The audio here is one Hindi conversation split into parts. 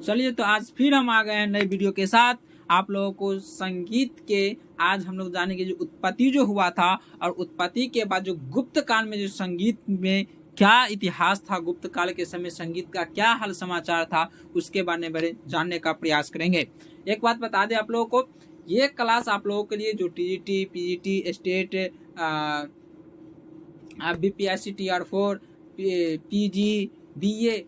चलिए तो आज फिर हम आ गए हैं नई वीडियो के साथ आप लोगों को संगीत के। आज हम लोग जानेंगे जो उत्पत्ति जो हुआ था और उत्पत्ति के बाद जो गुप्त काल में जो संगीत में क्या इतिहास था, गुप्त काल के समय संगीत का क्या हाल समाचार था, उसके बारे में जानने का प्रयास करेंगे। एक बात बता दें आप लोगों को, ये क्लास आप लोगों के लिए जो TGT, PGT, state, BPSC, TR4, PG, BA,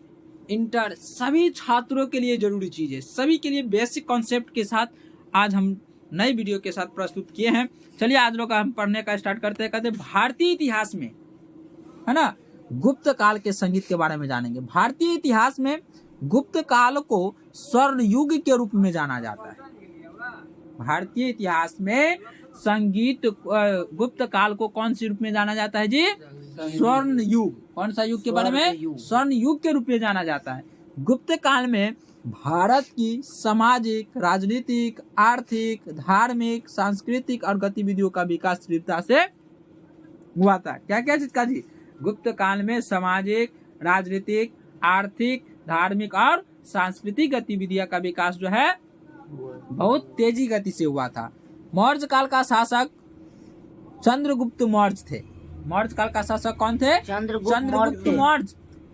inter सभी छात्रों के लिए जरूरी चीज है, सभी के लिए बेसिक कॉन्सेप्ट के साथ आज हम नई वीडियो के साथ प्रस्तुत किए हैं। चलिए आज लोग हम पढ़ने का स्टार्ट करते हैं। कहते हैं भारतीय इतिहास में, है ना, गुप्त काल के संगीत के बारे में जानेंगे। भारतीय इतिहास में गुप्त काल को स्वर्ण युग के रूप में जाना जाता है। भारतीय इतिहास में संगीत गुप्त काल को कौन सी रूप में जाना जाता है जी? स्वर्ण युग। कौन सा युग के बारे में? स्वर्ण युग के रूप में जाना जाता है। गुप्त काल में भारत की सामाजिक, राजनीतिक, आर्थिक, धार्मिक, सांस्कृतिक और गतिविधियों का विकास तीव्रता से हुआ था। क्या क्या चीज का जी? गुप्त काल में सामाजिक, राजनीतिक, आर्थिक, धार्मिक और सांस्कृतिक गतिविधियों का विकास जो है बहुत तेजी गति से हुआ था। मौर्य काल का शासक चंद्रगुप्त मौर्य थे। मौर्य काल का शासक कौन थे? चंद्रगुप्त मौर्य।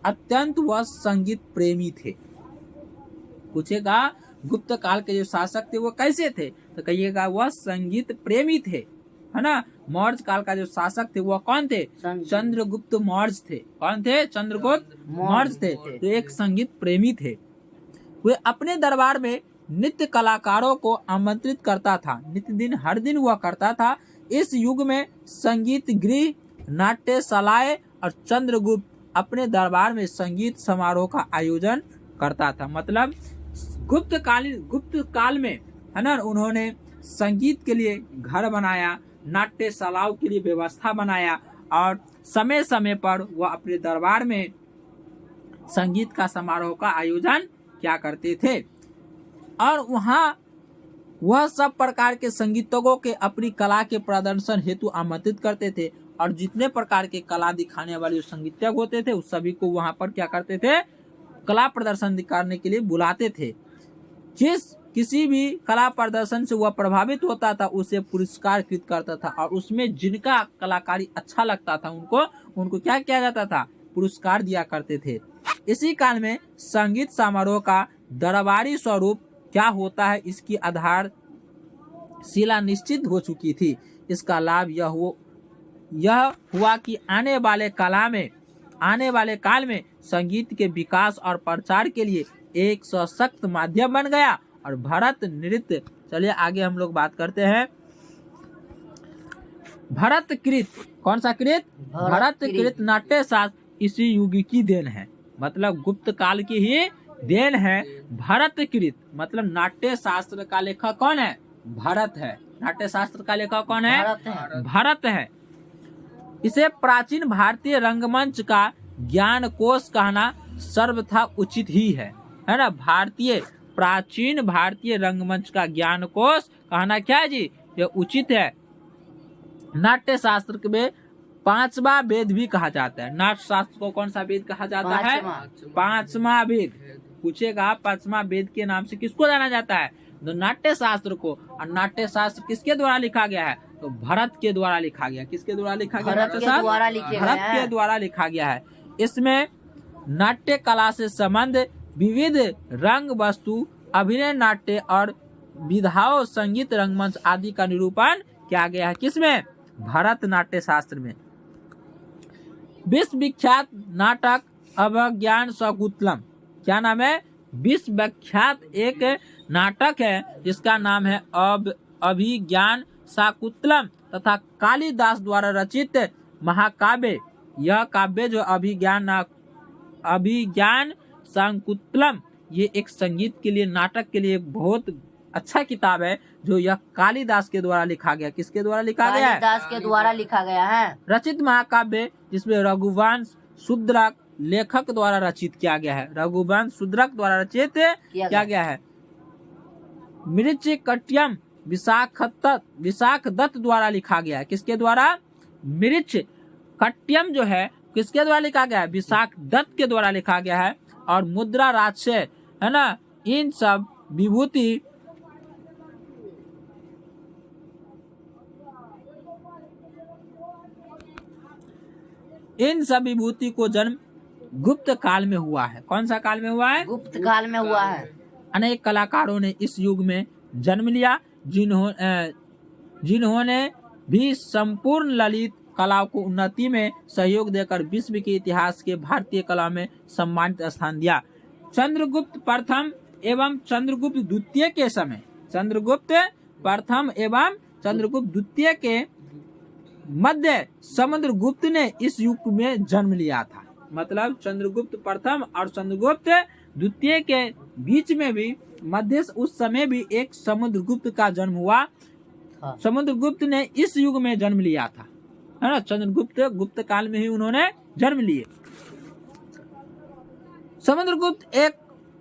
अत्यंत वह संगीत प्रेमी थे। पूछेगा गुप्त काल के जो शासक थे वो कैसे थे, तो कहिएगा वह संगीत प्रेमी थे, है ना। मौर्य काल का जो शासक थे वो कौन थे? चंद्रगुप्त मौर्य थे। कौन थे? चंद्रगुप्त मौर्य थे। तो एक संगीत प्रेमी थे। वे अपने दरबार में नित्य कलाकारों को आमंत्रित करता था। नित्य दिन हर दिन हुआ करता था। इस युग में संगीत गृह, नाट्यशालाएं और चंद्रगुप्त अपने दरबार में संगीत समारोह का आयोजन करता था। मतलब गुप्त काल में, है ना, उन्होंने संगीत के लिए घर बनाया, नाट्यशालाओं के लिए व्यवस्था बनाया और समय समय पर वह अपने दरबार में संगीत का समारोह का आयोजन क्या करते थे। और वहाँ वह सब प्रकार के संगीतज्ञों के अपनी कला के प्रदर्शन हेतु आमंत्रित करते थे। और जितने प्रकार के कला दिखाने वाले जो संगीतज्ञ होते थे उस सभी को वहाँ पर क्या करते थे? कला प्रदर्शन दिखाने के लिए बुलाते थे। जिस किसी भी कला प्रदर्शन से वह प्रभावित होता था उसे पुरस्कार कृत करता था। और उसमें जिनका कलाकारी अच्छा लगता था उनको क्या किया जाता था? पुरस्कार दिया करते थे। इसी काल में संगीत समारोह का दरबारी स्वरूप क्या होता है इसकी आधारशिला निश्चित हो चुकी थी। इसका लाभ यह हुआ कि आने वाले काल में संगीत के विकास और प्रचार के लिए एक सशक्त माध्यम बन गया। और भरत नृत्य, चलिए आगे हम लोग बात करते हैं। भरतकृत, कौन सा कृत? भरतकृत नाट्य शास्त्र इसी युग की देन है। मतलब गुप्त काल की ही देन है। भरतकृत मतलब नाट्य शास्त्र का लेखक कौन है? भरत है। नाट्य शास्त्र का लेखक कौन है? भरत है। इसे प्राचीन भारतीय रंगमंच का ज्ञान कोश कहना सर्वथा उचित ही है ना। प्राचीन भारतीय रंगमंच का ज्ञान कोश कहना क्या है जी? ये उचित है। नाट्य शास्त्र में पांचवा वेद भी कहा जाता है। नाट्य शास्त्र को कौन सा वेद कहा जाता है? पांचवा वेद। पूछेगा पांचवा वेद के नाम से किसको जाना जाता है? तो नाट्य शास्त्र को। और नाट्य शास्त्र किसके द्वारा लिखा गया है? तो भरत के द्वारा लिखा गया। किसके द्वारा लिखा गया? भरत के द्वारा लिखा गया है। इसमें नाट्य कला से संबंध विविध रंग वस्तु, अभिनय, नाट्य और विधाओं, संगीत, रंगमंच आदि का निरूपण किया गया है। किसमें? भरत नाट्य शास्त्र में। विश्व विख्यात नाटक अभिज्ञान शाकुंतलम, क्या नाम है? विश्व विख्यात एक नाटक है जिसका नाम है अभिज्ञान शाकुंतलम तथा कालिदास द्वारा रचित महाकाव्य। यह काव्य जो अभिज्ञान शाकुंतलम, ये एक संगीत के लिए, नाटक के लिए बहुत अच्छा किताब है जो यह कालिदास के द्वारा लिखा गया। किसके द्वारा लिखा गया है? कालिदास के द्वारा लिखा गया है। रचित महाकाव्य जिसमें रघुवंश शूद्रक लेखक द्वारा रचित किया गया है। रघुवंश शूद्रक द्वारा रचित किया गया है। मृच्छकट्टयम विशाख दत्त द्वारा लिखा गया है। किसके द्वारा? मृच्छकट्टयम जो है किसके द्वारा लिखा गया है? विशाख दत्त के द्वारा लिखा गया है। और मुद्रा राजस्य, है ना, इन सब विभूति को जन्म गुप्त काल में हुआ है। कौन सा काल में हुआ है? गुप्त काल में हुआ है। अनेक कलाकारों ने इस युग में जन्म लिया, जिन्होंने भी संपूर्ण ललित कला को उन्नति में सहयोग देकर विश्व के इतिहास के भारतीय कला में सम्मानित स्थान दिया। चंद्रगुप्त प्रथम एवं चंद्रगुप्त द्वितीय के समय, चंद्रगुप्त प्रथम एवं चंद्रगुप्त द्वितीय के मध्य समुद्रगुप्त ने इस युग में जन्म लिया था। मतलब चंद्रगुप्त प्रथम और चंद्रगुप्त द्वितीय के बीच में भी मध्य उस समय भी एक समुद्रगुप्त का जन्म हुआ। समुद्रगुप्त ने इस युग में जन्म लिया था, है ना। चंद्रगुप्त गुप्त काल में ही उन्होंने जन्म लिए। समुद्रगुप्त एक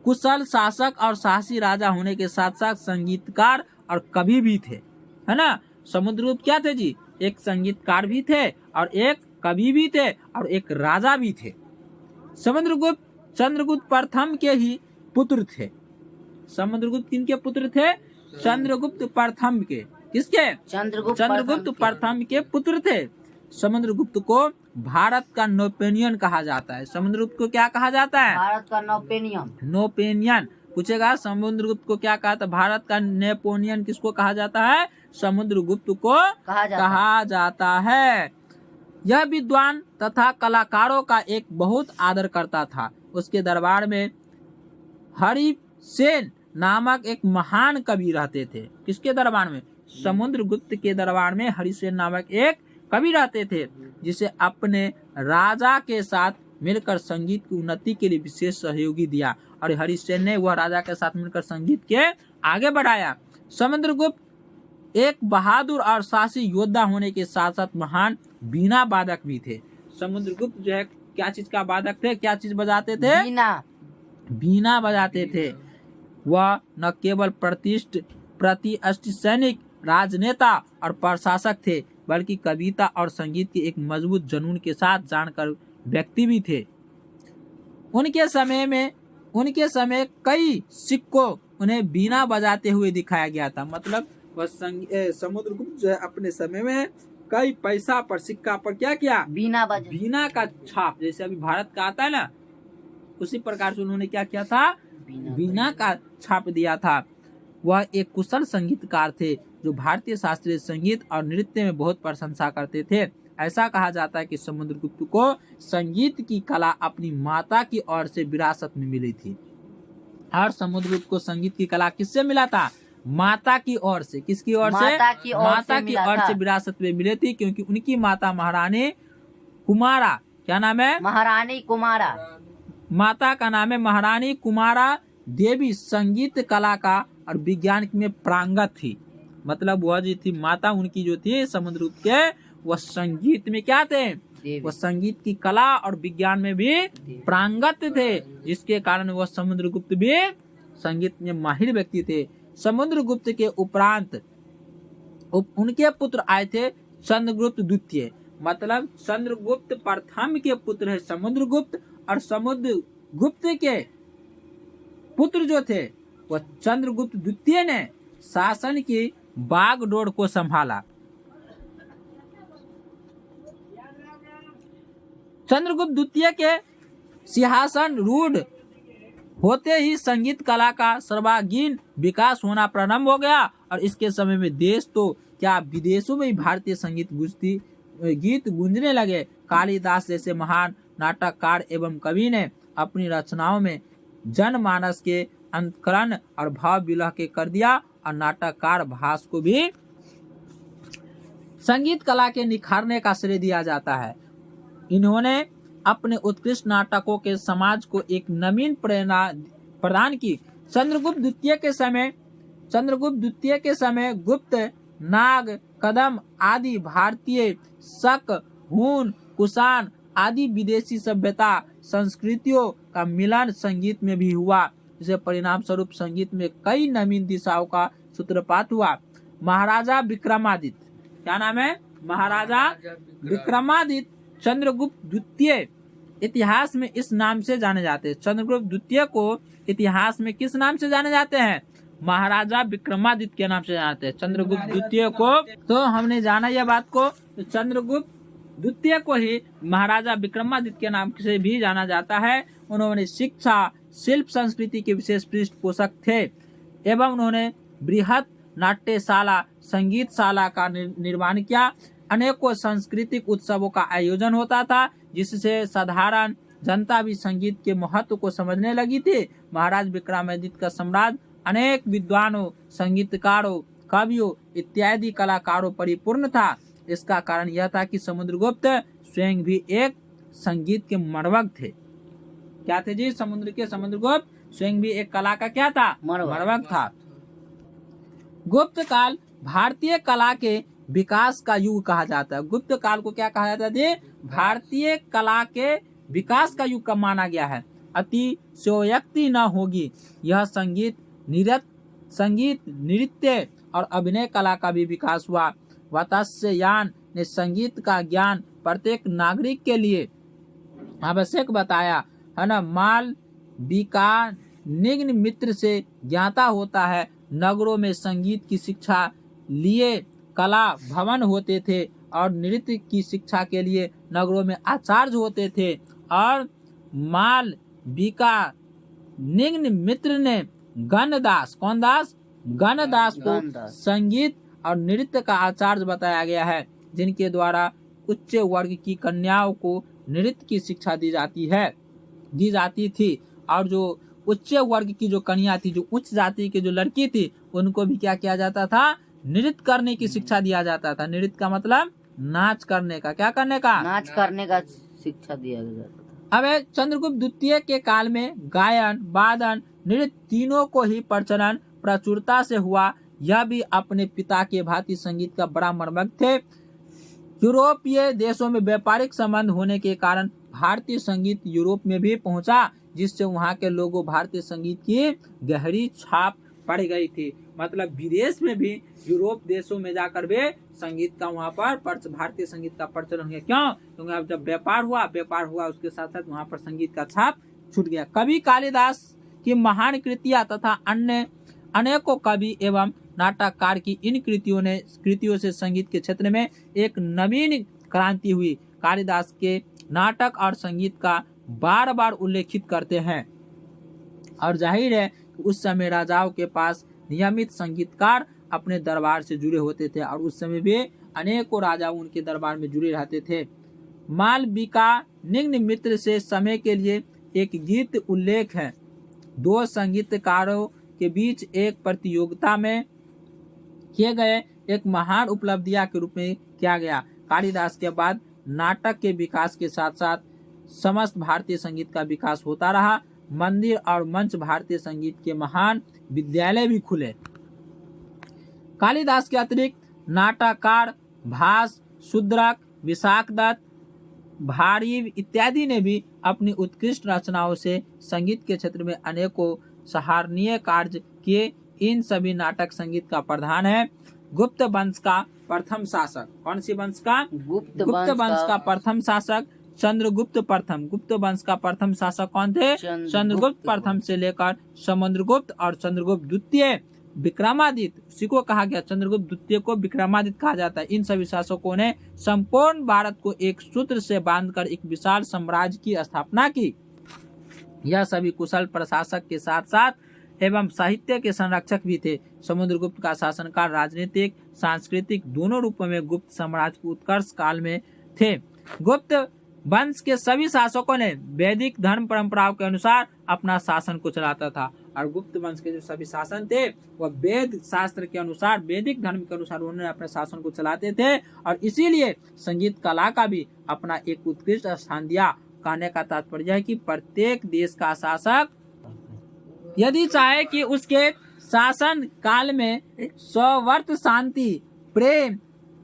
कुशल शासक और साहसी राजा होने के साथ साथ संगीतकार और कवि भी थे, है ना। समुद्रगुप्त क्या थे जी? एक संगीतकार भी थे और एक कवि भी थे और एक राजा भी थे। समुद्रगुप्त चंद्रगुप्त प्रथम के ही पुत्र थे। समुद्रगुप्त किनके पुत्र थे? चंद्रगुप्त प्रथम के। किसके? चंद्रगुप्त प्रथम के पुत्र थे। समुद्रगुप्त को भारत का नोपेनियन कहा जाता है। समुद्रगुप्त को क्या कहा जाता है? भारत का नोपेनियन। नोपेनियन पूछेगा, समुद्रगुप्त को क्या कहा था? भारत का नेपोनियन किसको कहा जाता है? समुद्रगुप्त को कहा जाता है। यह विद्वान तथा कलाकारों का एक बहुत आदर करता था। उसके दरबार में हरिसेन नामक एक महान कवि रहते थे। किसके दरबार में? समुद्रगुप्त के दरबार में हरिसेन नामक एक कवि रहते थे, जिसे अपने राजा के साथ मिलकर संगीत की उन्नति के लिए विशेष सहयोगी दिया और हरिसेन ने वह राजा के साथ मिलकर संगीत के आगे बढ़ाया। समुद्रगुप्त एक बहादुर और साहसी योद्धा होने के साथ साथ महान बीना वादक भी थे। समुद्रगुप्त जो है क्या चीज का वादक थे? क्या चीज बजाते थे? बीना बजाते थे। वह न केवल प्रतिष्ठित सैनिक, राजनेता और प्रशासक थे, बल्कि कविता और संगीत के एक मजबूत जुनून के साथ जानकर व्यक्ति भी थे। उनके समय कई सिक्कों उन्हें बीना बजाते हुए दिखाया गया था। मतलब वह समुद्रगुप्त जो है अपने समय में कई पैसा पर, सिक्का पर क्या किया? बीना का छाप, जैसे अभी भारत का आता है ना, उसी प्रकार से उन्होंने क्या किया था? बीना का छाप दिया था। वह एक कुशल संगीतकार थे जो भारतीय शास्त्रीय संगीत और नृत्य में बहुत प्रशंसा करते थे। ऐसा कहा जाता है कि समुद्रगुप्त को संगीत की कला अपनी माता की ओर से विरासत में मिली थी। और समुद्रगुप्त को संगीत की कला किससे मिला था? माता की ओर से। किसकी ओर से? माता की ओर से विरासत में मिली थी, क्योंकि उनकी माता महारानी कुमारा, क्या नाम है? महारानी कुमारा। माता का नाम है महारानी कुमारा देवी, संगीत कला का और विज्ञान में प्रांगत थी। मतलब वह जो थी माता उनकी जो थी समुद्रगुप्त के, वह संगीत में क्या थे? वह संगीत की कला और विज्ञान में भी प्रांगत थे, जिसके कारण वह समुद्रगुप्त भी संगीत में माहिर व्यक्ति थे। समुद्रगुप्त के उपरांत उनके पुत्र आए थे चंद्रगुप्त द्वितीय। मतलब चंद्रगुप्त प्रथम के पुत्र है समुद्रगुप्त, और समुद्रगुप्त के पुत्र जो थे वह चंद्रगुप्त द्वितीय ने शासन की बागडोर को संभाला। चंद्रगुप्त द्वितीय के सिंहासन रूढ़ होते ही संगीत कला का सर्वांगीण विकास होना प्रारंभ हो गया, और इसके समय में देश तो क्या विदेशों में भारतीय संगीत गीत गूंजने लगे। कालिदास जैसे महान नाटककार एवं कवि ने अपनी रचनाओं में जनमानस के अंतकरण और भाव विलय के कर दिया, और नाटककार भास को भी संगीत कला के निखारने का श्रेय दिया जाता है। इन्होंने अपने उत्कृष्ट नाटकों के समाज को एक नवीन प्रेरणा प्रदान की। चंद्रगुप्त द्वितीय के समय गुप्त, नाग, कदम आदि भारतीय, शक, हून, कुषाण आदि विदेशी सभ्यता संस्कृतियों का मिलन संगीत में भी हुआ, जिसके परिणाम स्वरूप संगीत में कई नवीन दिशाओं का सूत्रपात हुआ। महाराजा विक्रमादित्य, क्या नाम है? महाराजा विक्रमादित्य चंद्रगुप्त द्वितीय इतिहास में इस नाम से जाने जाते हैं। चंद्रगुप्त द्वितीय को इतिहास में किस नाम से जाने जाते हैं? महाराजा विक्रमादित्य के नाम से जाते हैं चंद्रगुप्त द्वितीय को। तो हमने जाना यह बात को, तो चंद्रगुप्त द्वितीय को ही महाराजा विक्रमादित्य के नाम से भी जाना जाता है। उन्होंने शिक्षा, शिल्प, संस्कृति के विशेष पृष्ठपोषक थे एवं उन्होंने बृहत नाट्यशाला, संगीतशाला का निर्माण किया। अनेकों सांस्कृतिक उत्सवों का आयोजन होता था जिससे साधारण जनता भी संगीत के महत्व को समझने लगी थी। महाराज विक्रमादित्य का साम्राज्य अनेक विद्वानों, संगीतकारों, कवियों इत्यादि कलाकारों परिपूर्ण था। इसका कारण यह था कि समुद्रगुप्त स्वयं भी एक संगीत के मर्मज्ञ थे। क्या थे जी? समुद्रगुप्त स्वयं भी एक कला का क्या था? मर्मज्ञ था। गुप्त काल भारतीय कला के विकास का युग कहा जाता है। गुप्त काल को क्या कहा जाता है? भारतीय कला के विकास का युग कब माना गया है? अतिशयोक्ति न होगी। यह संगीत, नृत्य और अभिनय कला का भी विकास हुआ। वात्स्यायन ने संगीत का ज्ञान प्रत्येक नागरिक के लिए आवश्यक बताया है ना। मालविका निग्न मित्र से ज्ञाता होता है। नगरों में संगीत की शिक्षा लिए कला भवन होते थे और नृत्य की शिक्षा के लिए नगरों में आचार्य होते थे। और मालविका निग्न मित्र ने गणदास, कौन दास? गणदास को संगीत और नृत्य का आचार्य बताया गया है, जिनके द्वारा उच्च वर्ग की कन्याओं को नृत्य की शिक्षा दी जाती थी। और जो उच्च वर्ग की जो कन्या थी, जो उच्च जाति की जो लड़की थी, उनको भी क्या किया जाता था? नृत्य करने की शिक्षा दिया जाता था। नृत्य का मतलब नाच करने का, क्या करने का? नाच करने का शिक्षा दिया जाता था। अब चंद्रगुप्त द्वितीय के काल में गायन, वादन, नृत्य तीनों को ही प्रचलन प्रचुरता से हुआ। यह भी अपने पिता के भांति संगीत का बड़ा मर्मज्ञ थे। यूरोपीय देशों में व्यापारिक संबंध होने के कारण भारतीय संगीत यूरोप में भी पहुंचा, जिससे वहां के लोगों भारतीय संगीत की गहरी छाप पड़ गई थी। मतलब विदेश में भी, यूरोप देशों में जाकर भी संगीत का वहाँ पर भारतीय संगीत का प्रचलन है। क्यों? क्योंकि अब जब व्यापार हुआ उसके साथ साथ वहाँ पर संगीत का छाप छूट गया। कवि कालिदास की महान कृतियां तथा अन्य अनेकों कवि एवं नाटककार की इन कृतियों से संगीत के क्षेत्र में एक नवीन क्रांति हुई। कालिदास के नाटक और संगीत का बार बार उल्लेखित करते हैं। और जाहिर है उस समय राजाओं के पास नियमित संगीतकार अपने दरबार से जुड़े होते थे और उस समय भी अनेकों राजा उनके दरबार में जुड़े रहते थे। मालविका निग्न मित्र से समय के लिए एक गीत उल्लेख है। दो संगीतकारों के बीच एक प्रतियोगिता में किए गए एक महान उपलब्धियां के रूप में किया गया। कालिदास के बाद नाटक के विकास के साथ साथ समस्त भारतीय संगीत का विकास होता रहा। मंदिर और मंच भारतीय संगीत के महान विद्यालय भी खुले। कालिदास के अतिरिक्त नाटककार भास, शूद्रक, विशाखदत्त, भारीव इत्यादि ने भी अपनी उत्कृष्ट रचनाओं से संगीत के क्षेत्र में अनेकों सराहनीय कार्य किए। इन सभी नाटक संगीत का प्रधान है। गुप्त वंश का प्रथम शासक, कौन सी वंश का? गुप्त वंश का प्रथम शासक चंद्रगुप्त प्रथम। गुप्त वंश का प्रथम शासक कौन थे? चंद्रगुप्त प्रथम से लेकर समुद्रगुप्त और चंद्रगुप्त द्वितीय, विक्रमादित्य, उसी को कहा गया। चंद्रगुप्त द्वितीय को विक्रमादित्य कहा जाता है। इन सभी शासकों ने संपूर्ण भारत को एक सूत्र से बांधकर एक विशाल साम्राज्य की स्थापना की। यह सभी कुशल प्रशासक के साथ साथ एवं साहित्य के संरक्षक भी थे। समुद्रगुप्त का शासनकाल राजनीतिक, सांस्कृतिक दोनों रूपों में गुप्त साम्राज्य के उत्कर्ष काल में थे। गुप्त वंश के सभी शासकों ने वैदिक धर्म परंपराओं के अनुसार अपना शासन को चलाता था। और गुप्त वंश के जो सभी शासन थे वह वेद शास्त्र के अनुसार, वैदिक धर्म के अनुसार उन्होंने अपने शासन को चलाते थे। और इसीलिए संगीत कला का भी अपना एक उत्कृष्ट स्थान दिया। कहने का तात्पर्य है कि प्रत्येक देश का शासक यदि चाहे कि उसके शासन काल में सौवर्त शांति, प्रेम,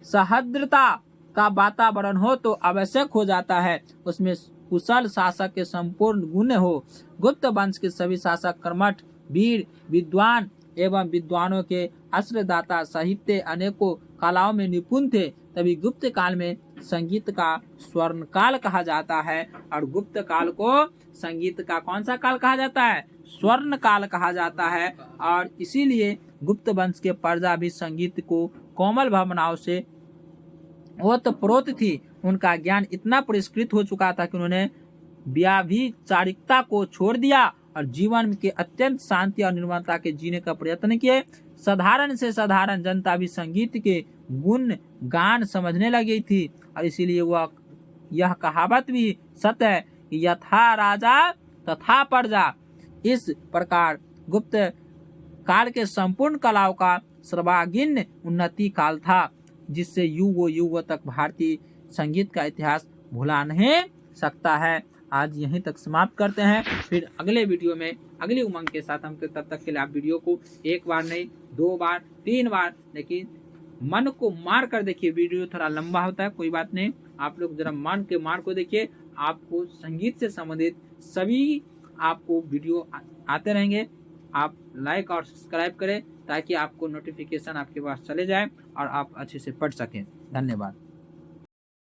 सौहार्द्रता का वातावरण हो तो आवश्यक हो जाता है। उसमें कुशल शासक के संपूर्ण गुण हो। गुप्त वंश के सभी शासक कर्मठ, वीर, विद्वान एवं विद्वानों के आश्रयदाता, साहित्य अनेकों कलाओं में निपुण थे। तभी गुप्त काल में संगीत का स्वर्ण काल कहा जाता है और गुप्त काल को संगीत का कौन सा काल कहा जाता है? स्वर्ण काल कहा जाता है। और इसीलिए गुप्त वंश के प्रजा भी संगीत को कोमल भावनाओं से ओतप्रोत थी। उनका ज्ञान इतना परिष्कृत हो चुका था कि उन्होंने व्याभिचारिकता को छोड़ दिया और जीवन के अत्यंत शांति और निर्मलता के जीने का प्रयत्न किए। साधारण से साधारण जनता भी संगीत के गुण गान समझने लगी थी और इसीलिए वह यह कहावत भी सत्य है कि यथा राजा तथा प्रजा। इस प्रकार गुप्त काल के संपूर्ण कलाओं का सर्वांगीण उन्नति काल था, जिससे युगों युगों तक भारतीय संगीत का इतिहास भुला नहीं सकता है। आज यहीं तक समाप्त करते हैं, फिर अगले वीडियो में अगली उमंग के साथ हम तब तक के लिए आप वीडियो को एक बार नहीं 2 बार 3 बार, लेकिन मन को मार कर देखिए। वीडियो थोड़ा लंबा होता है, कोई बात नहीं, आप लोग जरा मन के मार को देखिए। आपको संगीत से संबंधित सभी आपको वीडियो आते रहेंगे। आप लाइक और सब्सक्राइब करें ताकि आपको नोटिफिकेशन आपके पास चले जाए और आप अच्छे से पढ़ सकें। धन्यवाद।